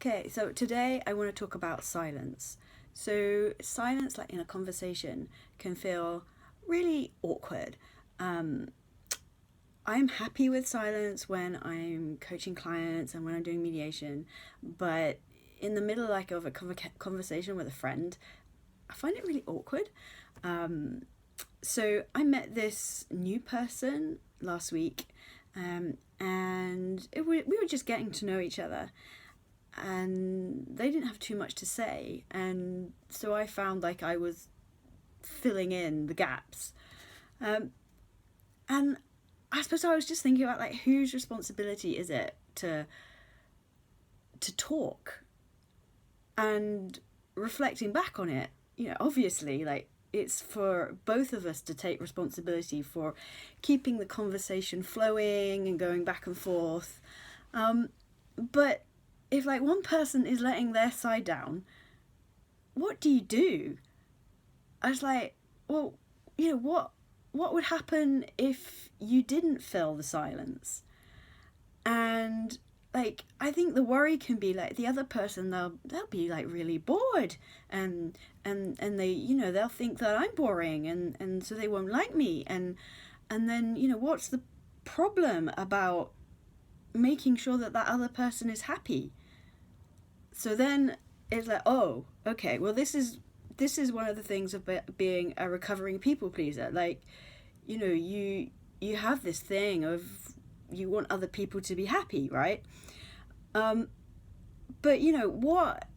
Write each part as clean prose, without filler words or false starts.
Okay, so today I want to talk about silence. So, silence, like in a conversation, can feel really awkward. Um, I'm happy with silence when I'm coaching clients and when I'm doing mediation, but in the middle, like of a conversation with a friend, I find it really awkward. Um, so I met this new person last week, and we were just getting to know each other, and they didn't have too much to say, and so I found like I was filling in the gaps. um, and I suppose I was just thinking about like whose responsibility is it to talk, and reflecting back on it, obviously, like, it's for both of us to take responsibility for keeping the conversation flowing and going back and forth. But if like one person is letting their side down, what do you do? I was like, well, what would happen if you didn't fill the silence? And like, I think the worry can be like the other person, they'll be like really bored, and they, they'll think that I'm boring, and so they won't like me, and then, what's the problem about making sure that that other person is happy? So then it's like, oh, okay, well, this is one of the things of being a recovering people pleaser. Like, you have this thing of you want other people to be happy, right? um but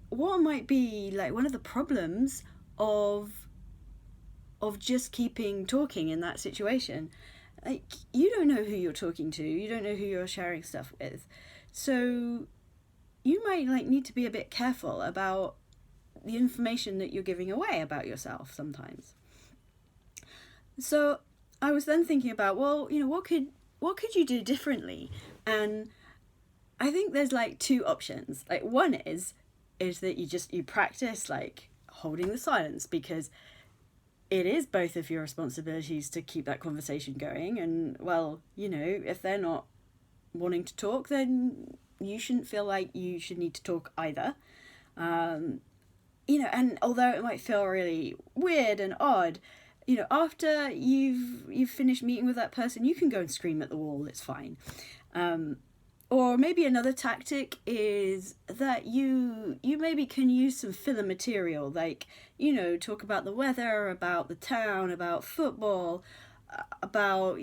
what might be like one of the problems of just keeping talking in that situation? Like, you don't know who you're talking to, you don't know who you're sharing stuff with, so you might like need to be a bit careful about the information that you're giving away about yourself sometimes. So I was then thinking about, well, what could you do differently? And I think there's like two options. Like, one is that you practice like holding the silence, because it is both of your responsibilities to keep that conversation going. And well, if they're not wanting to talk, then you shouldn't feel like you should need to talk either. Um, and although it might feel really weird and odd, after you've finished meeting with that person, you can go and scream at the wall. It's fine. Um, or maybe another tactic is that you maybe can use some filler material, like, talk about the weather, about the town, about football, about,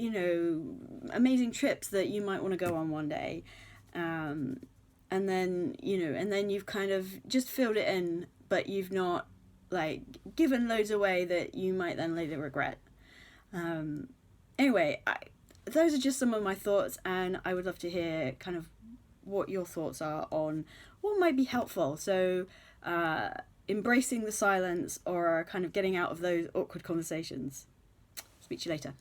amazing trips that you might want to go on one day. Um, and then you've kind of just filled it in, but you've not like given loads away that you might then later regret. Um, anyway, those are just some of my thoughts, and I would love to hear kind of what your thoughts are on what might be helpful. So, embracing the silence or kind of getting out of those awkward conversations. Speak to you later.